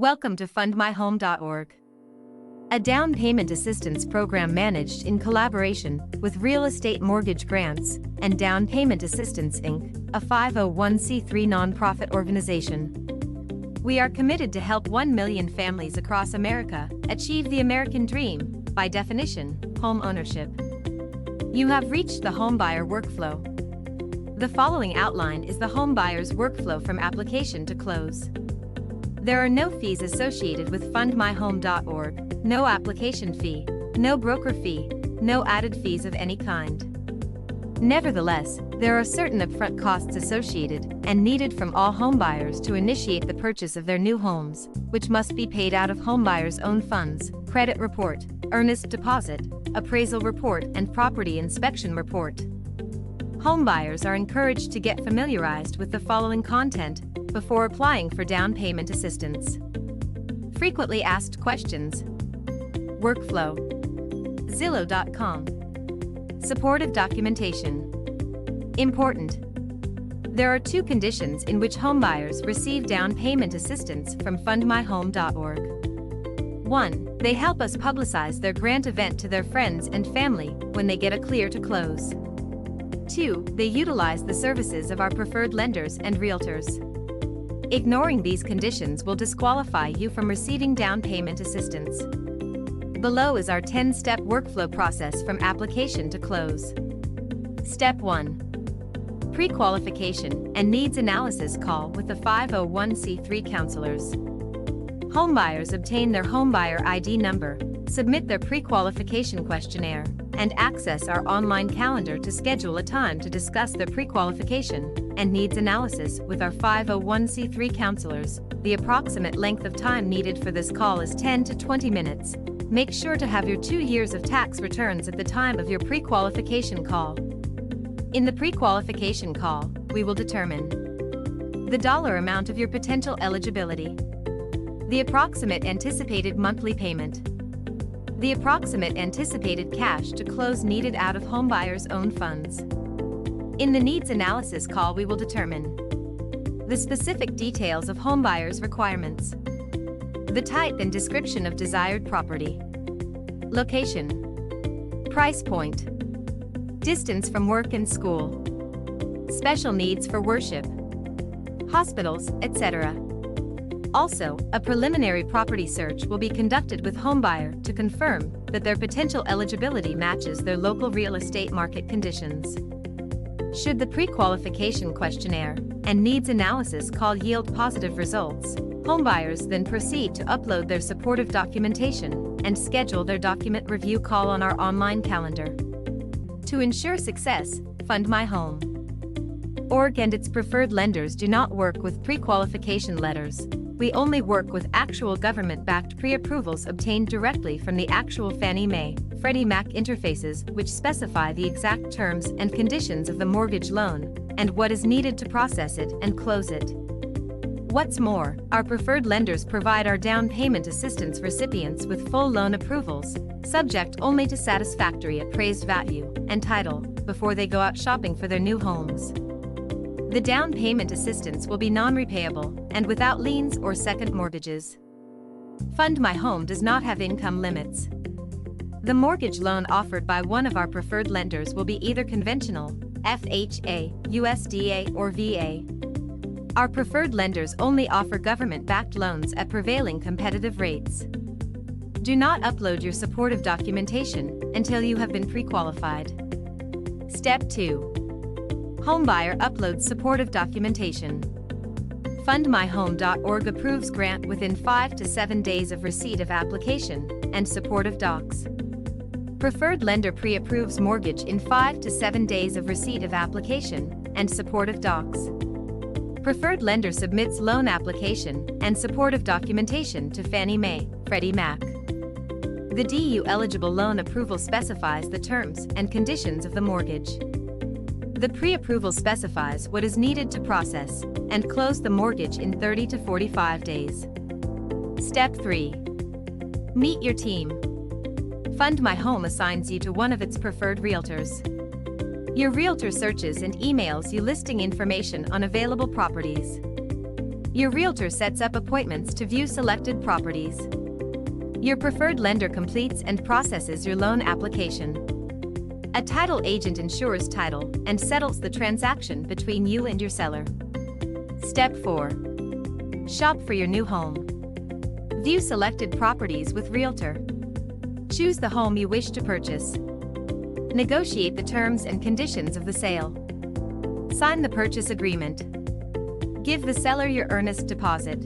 Welcome to FundMyHome.org, a down payment assistance program managed in collaboration with Real Estate Mortgage Grants and Down Payment Assistance, Inc., a 501c3 nonprofit organization. We are committed to help 1 million families across America achieve the American dream, by definition, home ownership. You have reached the Homebuyer workflow. The following outline is the Homebuyer's workflow from application to close. There are no fees associated with FundMyHome.org, no application fee, no broker fee, no added fees of any kind. Nevertheless, there are certain upfront costs associated and needed from all homebuyers to initiate the purchase of their new homes, which must be paid out of homebuyers' own funds: credit report, earnest deposit, appraisal report, and property inspection report. Homebuyers are encouraged to get familiarized with the following content before applying for down payment assistance. Frequently asked questions. Workflow. Zillow.com. Supportive documentation. Important. There are two conditions in which homebuyers receive down payment assistance from FundMyHome.org. 1. They help us publicize their grant event to their friends and family when they get a clear to close. 2. They utilize the services of our preferred lenders and realtors. Ignoring these conditions will disqualify you from receiving down payment assistance. Below is our 10-step workflow process from application to close. Step 1. Pre-Qualification and Needs Analysis Call with the 501c3 counselors. Homebuyers obtain their homebuyer ID number, submit their pre-qualification questionnaire, and access our online calendar to schedule a time to discuss their pre-qualification and needs analysis with our 501c3 counselors. The approximate length of time needed for this call is 10 to 20 minutes. Make sure to have your 2 years of tax returns at the time of your pre-qualification call. In the pre-qualification call, we will determine the dollar amount of your potential eligibility, the approximate anticipated monthly payment, the approximate anticipated cash to close needed out of homebuyers' own funds. In the needs analysis call, we will determine the specific details of homebuyers' requirements, the type and description of desired property, location, price point, distance from work and school, special needs for worship, hospitals, etc. Also, a preliminary property search will be conducted with homebuyer to confirm that their potential eligibility matches their local real estate market conditions. Should the pre-qualification questionnaire and needs analysis call yield positive results, homebuyers then proceed to upload their supportive documentation and schedule their document review call on our online calendar. To ensure success, FundMyHome.org and its preferred lenders do not work with pre-qualification letters. We only work with actual government-backed pre-approvals obtained directly from the actual Fannie Mae, Freddie Mac interfaces, which specify the exact terms and conditions of the mortgage loan and what is needed to process it and close it. What's more, our preferred lenders provide our down payment assistance recipients with full loan approvals, subject only to satisfactory appraised value and title, before they go out shopping for their new homes. The down payment assistance will be non-repayable and without liens or second mortgages. FundMyHome does not have income limits. The mortgage loan offered by one of our preferred lenders will be either conventional, FHA, USDA, or VA. Our preferred lenders only offer government-backed loans at prevailing competitive rates. Do not upload your supportive documentation until you have been pre-qualified. Step 2. Homebuyer uploads supportive documentation. FundMyHome.org approves grant within 5 to 7 days of receipt of application and supportive docs. Preferred lender pre-approves mortgage in 5 to 7 days of receipt of application and supportive docs. Preferred lender submits loan application and supportive documentation to Fannie Mae, Freddie Mac. The DU eligible loan approval specifies the terms and conditions of the mortgage. The pre-approval specifies what is needed to process and close the mortgage in 30 to 45 days. Step 3. Meet your team. FundMyHome assigns you to one of its preferred realtors. Your realtor searches and emails you listing information on available properties. Your realtor sets up appointments to view selected properties. Your preferred lender completes and processes your loan application. A title agent ensures title and settles the transaction between you and your seller. Step 4. Shop for your new home. View selected properties with realtor. Choose the home you wish to purchase. Negotiate the terms and conditions of the sale. Sign the purchase agreement. Give the seller your earnest deposit.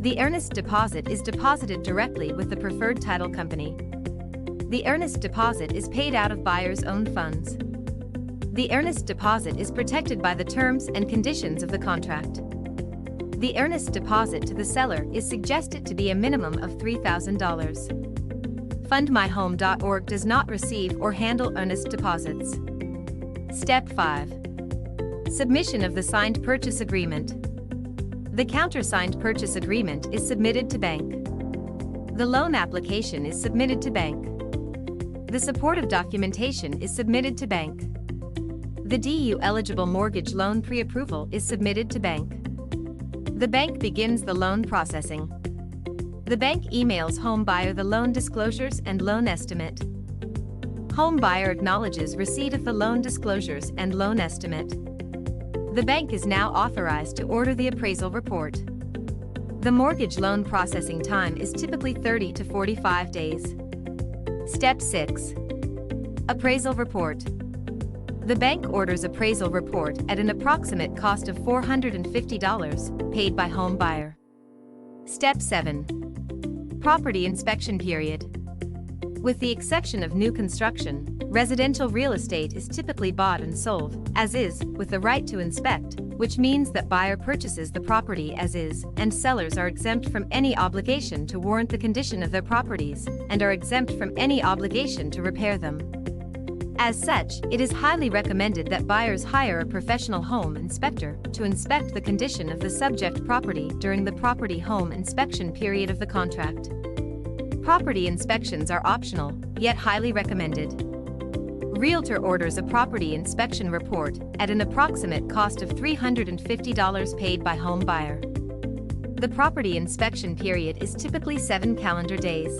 The earnest deposit is deposited directly with the preferred title company. The earnest deposit is paid out of buyer's own funds. The earnest deposit is protected by the terms and conditions of the contract. The earnest deposit to the seller is suggested to be a minimum of $3,000. FundMyHome.org does not receive or handle earnest deposits. Step 5. Submission of the signed purchase agreement. The countersigned purchase agreement is submitted to bank. The loan application is submitted to bank. The supportive documentation is submitted to bank. The DU-eligible mortgage loan pre-approval is submitted to bank. The bank begins the loan processing. The bank emails Homebuyer the loan disclosures and loan estimate. Homebuyer acknowledges receipt of the loan disclosures and loan estimate. The bank is now authorized to order the appraisal report. The mortgage loan processing time is typically 30 to 45 days. Step 6. Appraisal report. The bank orders appraisal report at an approximate cost of $450, paid by Homebuyer. Step 7. Property inspection period. With the exception of new construction, residential real estate is typically bought and sold as is, with the right to inspect, which means that buyer purchases the property as is, and sellers are exempt from any obligation to warrant the condition of their properties, and are exempt from any obligation to repair them. As such, it is highly recommended that buyers hire a professional home inspector to inspect the condition of the subject property during the property home inspection period of the contract. Property inspections are optional, yet highly recommended. Realtor orders a property inspection report at an approximate cost of $350, paid by Homebuyer. The property inspection period is typically 7 calendar days.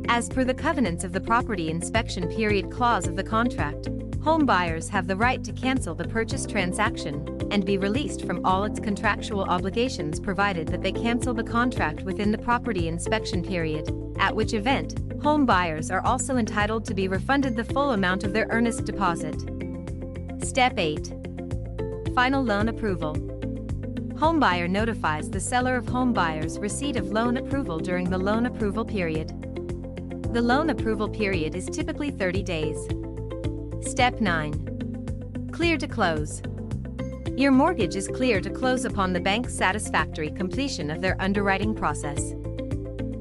As per the covenants of the property inspection period clause of the contract, homebuyers have the right to cancel the purchase transaction and be released from all its contractual obligations provided that they cancel the contract within the property inspection period, at which event, homebuyers are also entitled to be refunded the full amount of their earnest deposit. Step 8. Final loan approval. Homebuyer notifies the seller of homebuyer's receipt of loan approval during the loan approval period. The loan approval period is typically 30 days. Step 9. Clear to close. Your mortgage is clear to close upon the bank's satisfactory completion of their underwriting process.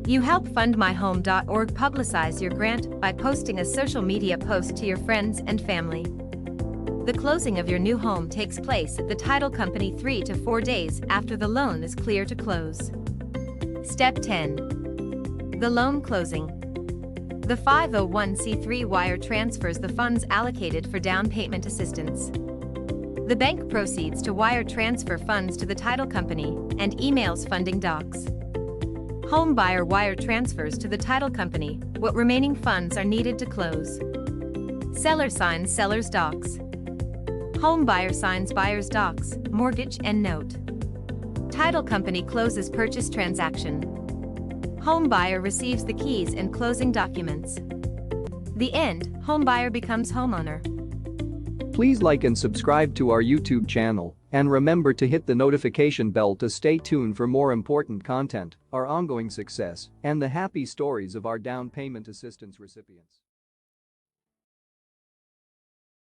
You help FundMyHome.org publicize your grant by posting a social media post to your friends and family. The closing of your new home takes place at the title company 3 to 4 days after the loan is clear to close. Step 10. The loan closing. The 501c3 wire transfers the funds allocated for down payment assistance. The bank proceeds to wire transfer funds to the title company and emails funding docs. Homebuyer wire transfers to the title company what remaining funds are needed to close. Seller signs seller's docs. Homebuyer signs buyer's docs, mortgage and note. Title company closes purchase transaction. Homebuyer receives the keys and closing documents. The end, homebuyer becomes homeowner. Please like and subscribe to our YouTube channel, and remember to hit the notification bell to stay tuned for more important content, our ongoing success, and the happy stories of our down payment assistance recipients.